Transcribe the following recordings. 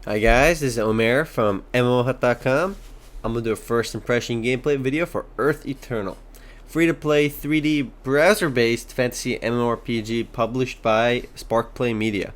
Hi guys, this is Omer from MMOHut.com. I'm going to do a first impression gameplay video for Earth Eternal. Free to play 3D browser based fantasy MMORPG published by Sparkplay Media.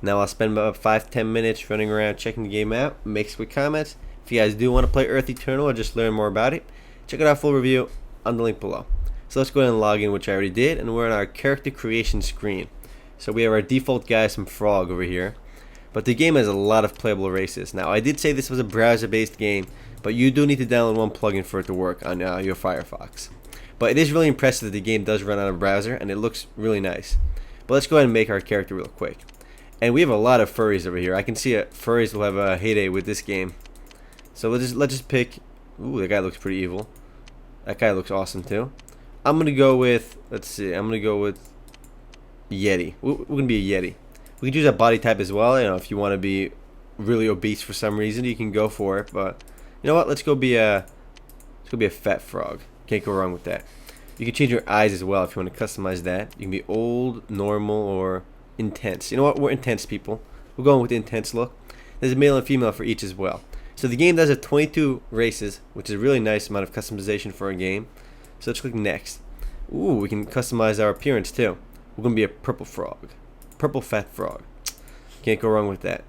Now I'll spend about 5-10 minutes running around checking the game out, make some quick comments. If you guys do want to play Earth Eternal or just learn more about it, check out our full review on the link below. So let's go ahead and log in, which I already did, and we're on our character creation screen. So we have our default guy, some frog over here. But the game has a lot of playable races. Now, I did say this was a browser-based game, but you do need to download one plugin for it to work on your Firefox. But it is really impressive that the game does run on a browser, and it looks really nice. But let's go ahead and make our character real quick. And we have a lot of furries over here. I can see furries will have a heyday with this game. So let's just pick. Ooh, that guy looks pretty evil. That guy looks awesome too. I'm gonna go with. Let's see. I'm gonna go with Yeti. We're gonna be a Yeti. We can choose a body type as well. You know, if you want to be really obese for some reason, you can go for it. But you know what? Let's go be a fat frog. Can't go wrong with that. You can change your eyes as well if you want to customize that. You can be old, normal, or intense. You know what? We're intense people. We're going with the intense look. There's a male and female for each as well. So the game does have 22 races, which is a really nice amount of customization for a game. So let's click next. Ooh, we can customize our appearance too. We're gonna be a purple frog. Purple fat frog. Can't go wrong with that.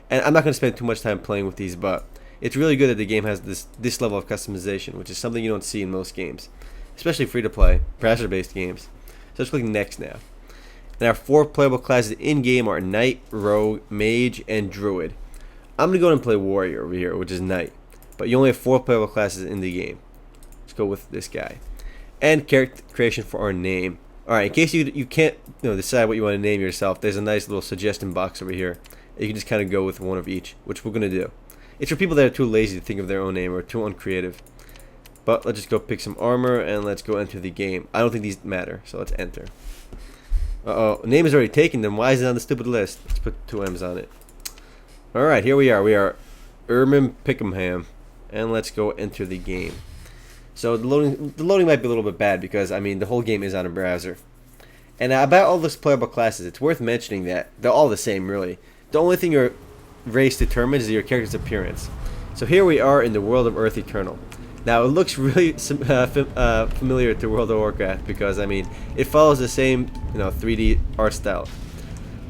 And I'm not going to spend too much time playing with these, but it's really good that the game has this level of customization, which is something you don't see in most games, especially free-to-play, browser-based games. So let's click next now. And our 4 playable classes in-game are Knight, Rogue, Mage, and Druid. I'm going to go and play Warrior over here, which is Knight. But you only have 4 playable classes in the game. Let's go with this guy. And character creation for our name. Alright, in case you can't decide what you want to name yourself, there's a nice little suggestion box over here. You can just kind of go with one of each, which we're going to do. It's for people that are too lazy to think of their own name or too uncreative. But let's just go pick some armor and let's go enter the game. I don't think these matter, so let's enter. Uh-oh, name is already taken, then why is it on the stupid list? Let's put 2 M's on it. Alright, here we are. We are Ermin Pickham, and let's go enter the game. So the loading might be a little bit bad because, I mean, the whole game is on a browser. And about all those playable classes, it's worth mentioning that they're all the same, really. The only thing your race determines is your character's appearance. So here we are in the world of Earth Eternal. Now, it looks really familiar to World of Warcraft because, I mean, it follows the same 3D art style.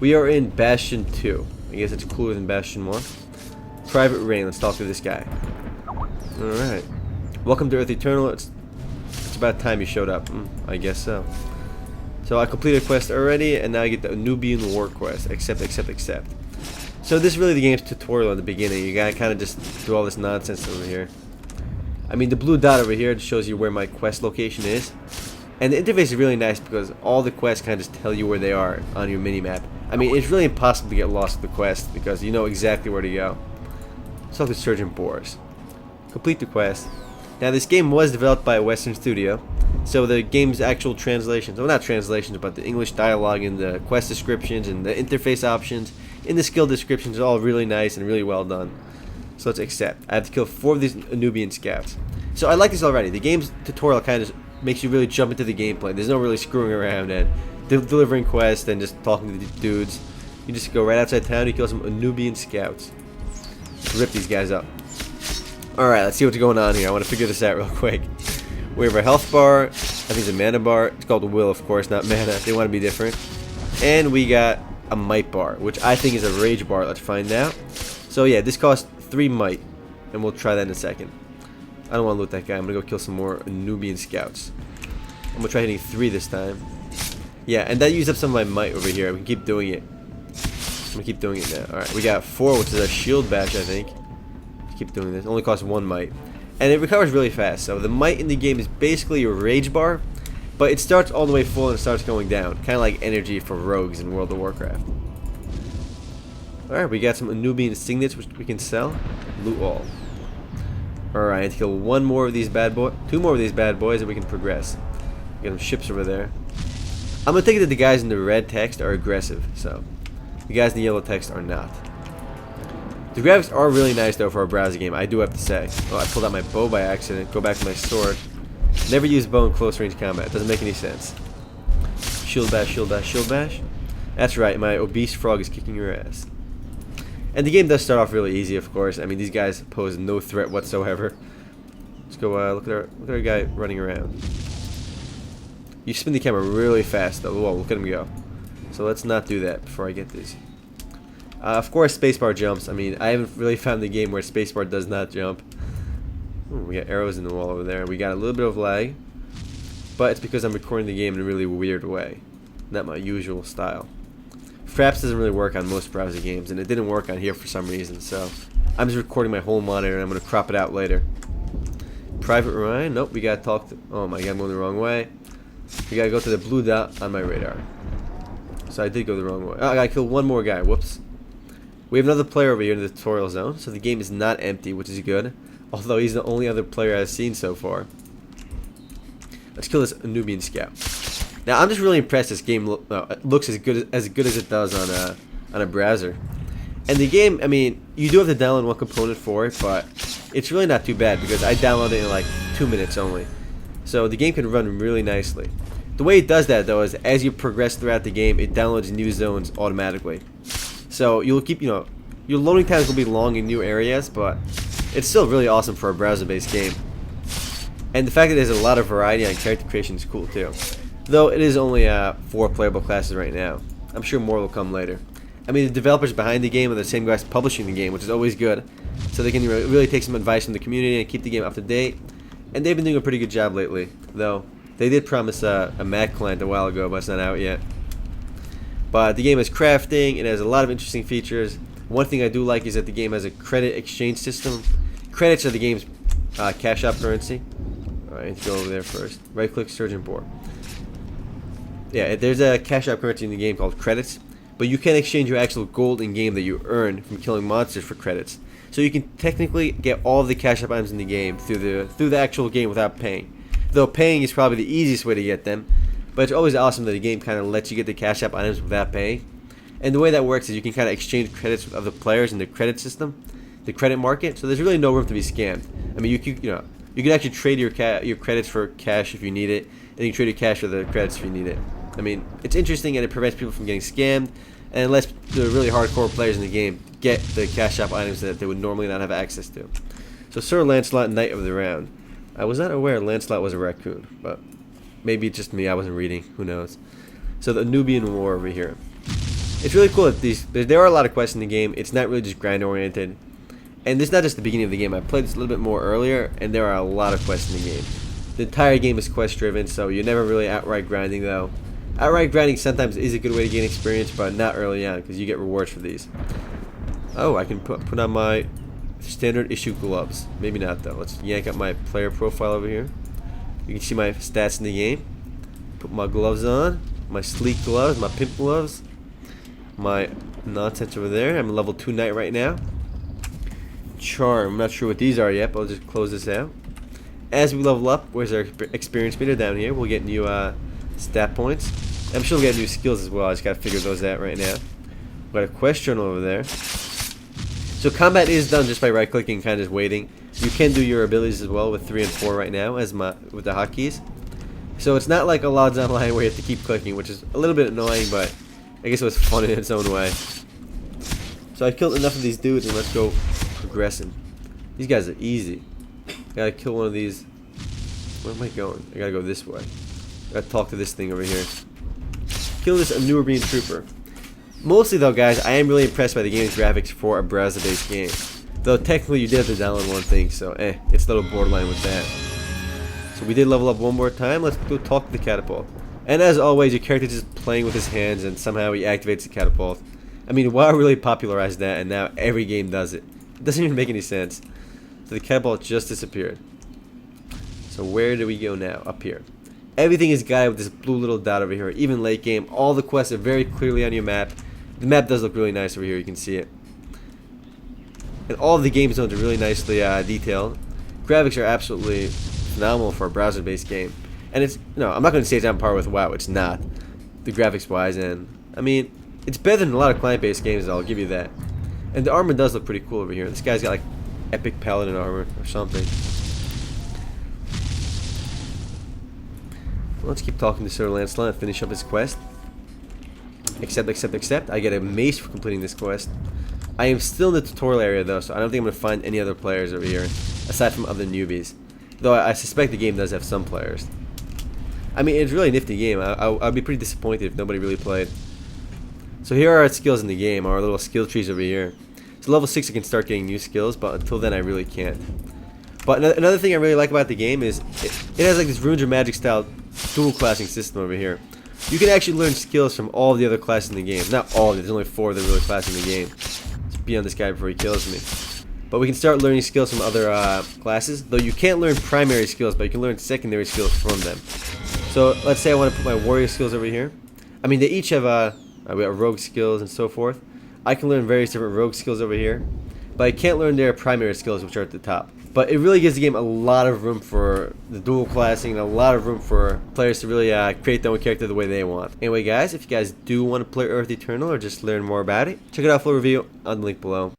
We are in Bastion 2. I guess it's cooler than Bastion 1. Private Reign. Let's talk to this guy. Alright. Welcome to Earth Eternal. It's about time you showed up. I guess so. So I completed a quest already, and now I get the Nubian War quest. Accept. So this is really the game's tutorial in the beginning. You gotta kind of just do all this nonsense over here. I mean, the blue dot over here just shows you where my quest location is. And the interface is really nice because all the quests kind of just tell you where they are on your mini-map. I mean, it's really impossible to get lost with the quest because you know exactly where to go. So the Surgeon Boars. Complete the quest. Now, this game was developed by a Western studio, so the game's actual translations, well, not translations, but the English dialogue and the quest descriptions and the interface options in the skill descriptions are all really nice and really well done. So let's accept. I have to kill 4 of these Nubian scouts. So I like this already. The game's tutorial kind of makes you really jump into the gameplay. There's no really screwing around and delivering quests and just talking to the dudes. You just go right outside town, you kill some Nubian scouts. Rip these guys up. Alright, let's see what's going on here. I want to figure this out real quick. We have a health bar. I think it's a mana bar. It's called will, of course, not mana. They want to be different. And we got a might bar, which I think is a rage bar. Let's find out. So yeah, this costs 3 might. And we'll try that in a second. I don't want to loot that guy. I'm going to go kill some more Nubian scouts. I'm going to try hitting 3 this time. Yeah, and that used up some of my might over here. We can keep doing it. I'm going to keep doing it now. Alright, we got 4, which is a shield bash, I think. Keep doing this. It only costs 1 might. And it recovers really fast. So the might in the game is basically your rage bar, but it starts all the way full and starts going down. Kind of like energy for rogues in World of Warcraft. Alright, we got some Nubian signets which we can sell. Loot all. Alright, I need to kill 1 more of these bad boys. 2 more of these bad boys and we can progress. Get some ships over there. I'm going to take it that the guys in the red text are aggressive. So the guys in the yellow text are not. The graphics are really nice though for a browser game, I do have to say. Oh, I pulled out my bow by accident. Go back to my sword. Never use bow in close range combat. Doesn't make any sense. Shield bash, shield bash, shield bash. That's right, my obese frog is kicking your ass. And the game does start off really easy, of course. I mean, these guys pose no threat whatsoever. Let's go look at our guy running around. You spin the camera really fast, though. Whoa, look at him go. So let's not do that before I get this. Of course, spacebar jumps. I mean, I haven't really found the game where spacebar does not jump. Ooh, we got arrows in the wall over there. We got a little bit of lag. But it's because I'm recording the game in a really weird way. Not my usual style. Fraps doesn't really work on most browser games, and it didn't work on here for some reason, so I'm just recording my whole monitor, and I'm going to crop it out later. Private Ryan? Nope, we got to talk to... Oh my god, I'm going the wrong way. We got to go to the blue dot on my radar. So I did go the wrong way. Oh, I got to kill one more guy. Whoops. We have another player over here in the tutorial zone, so the game is not empty, which is good. Although he's the only other player I've seen so far. Let's kill this Nubian scout. Now I'm just really impressed. This game looks as good as it does on a browser. And the game, I mean, you do have to download one component for it, but it's really not too bad because I downloaded it in like 2 minutes only. So the game can run really nicely. The way it does that though is as you progress throughout the game, it downloads new zones automatically. So you'll keep, your loading times will be long in new areas, but it's still really awesome for a browser-based game. And the fact that there's a lot of variety on character creation is cool too. Though it is only 4 playable classes right now. I'm sure more will come later. I mean, the developers behind the game are the same guys publishing the game, which is always good. So they can really take some advice from the community and keep the game up to date. And they've been doing a pretty good job lately. Though, they did promise a Mac client a while ago, but it's not out yet. But the game is crafting. It has a lot of interesting features. One thing I do like is that the game has a credit exchange system. Credits are the game's cash out currency. Alright, I need to go over there first. Right click, Surgeon Board. Yeah, there's a cash out currency in the game called credits, but you can exchange your actual gold in game that you earn from killing monsters for credits. So you can technically get all of the cash up items in the game through the actual game without paying. Though paying is probably the easiest way to get them, but it's always awesome that the game kind of lets you get the cash up items without paying. And the way that works is you can kind of exchange credits with other players in the credit system, the credit market. So there's really no room to be scammed. I mean, you can actually trade your credits for cash if you need it, and you can trade your cash for the credits if you need it. I mean, it's interesting and it prevents people from getting scammed, and it lets the really hardcore players in the game get the cash up items that they would normally not have access to. So Sir Lancelot, Knight of the Round. I was not aware Lancelot was a raccoon, but maybe it's just me, I wasn't reading, who knows. So the Nubian War over here. It's really cool that there are a lot of quests in the game. It's not really just grind oriented. And this is not just the beginning of the game. I played this a little bit more earlier, and there are a lot of quests in the game. The entire game is quest driven, so you're never really outright grinding though. Outright grinding sometimes is a good way to gain experience, but not early on because you get rewards for these. Oh, I can put on my standard issue gloves. Maybe not though. Let's yank up my player profile over here. You can see my stats in the game. Put my gloves on, my sleek gloves, my pimp gloves, my nonsense over there. I'm level 2 knight right now. Charm. I'm not sure what these are yet, but I'll just close this out. As we level up, where's our experience meter down here? We'll get new stat points. I'm sure we'll get new skills as well. I just gotta figure those out right now. We've got a quest journal over there. So combat is done just by right clicking and kind of just waiting. You can do your abilities as well with 3 and 4 right now with the hotkeys. So it's not like a LODs Online where you have to keep clicking, which is a little bit annoying, but I guess it was fun in its own way. So I killed enough of these dudes and let's go progressing. These guys are easy. Gotta kill one of these. Where am I going? I gotta go this way. Gotta talk to this thing over here. Kill this Nubian trooper. Mostly though, guys, I am really impressed by the game's graphics for a browser-based game. Though technically you did have to download one thing, so it's a little borderline with that. So we did level up one more time. Let's go talk to the catapult. And as always, your character's just playing with his hands and somehow he activates the catapult. I mean, WoW really popularized that and now every game does it. It doesn't even make any sense. So the catapult just disappeared. So where do we go now? Up here. Everything is guided with this blue little dot over here. Even late game, all the quests are very clearly on your map. The map does look really nice over here, you can see it. And all of the game zones are really nicely detailed. Graphics are absolutely phenomenal for a browser-based game. And it's, no, I'm not going to say it's on par with WoW, it's not. The graphics-wise, and, I mean, it's better than a lot of client-based games, I'll give you that. And the armor does look pretty cool over here. This guy's got like epic paladin armor or something. Well, let's keep talking to Sir Lancelot and finish up his quest. Accept. I get a mace for completing this quest. I am still in the tutorial area though, so I don't think I'm going to find any other players over here, aside from other newbies. Though I suspect the game does have some players. I mean, it's really a nifty game. I'd be pretty disappointed if nobody really played. So here are our skills in the game, our little skill trees over here. So level 6 I can start getting new skills, but until then I really can't. But another thing I really like about the game is it has like this Runes of Magic style dual classing system over here. You can actually learn skills from all the other classes in the game. Not all of them, there's only 4 that are really classing the game. Let's be on this guy before he kills me. But we can start learning skills from other classes, though you can't learn primary skills, but you can learn secondary skills from them. So let's say I want to put my warrior skills over here. I mean, they each have we have rogue skills and so forth. I can learn various different rogue skills over here, but I can't learn their primary skills, which are at the top. But it really gives the game a lot of room for the dual classing and a lot of room for players to really create their own character the way they want. Anyway guys, if you guys do want to play Earth Eternal or just learn more about it, check it out full review on the link below.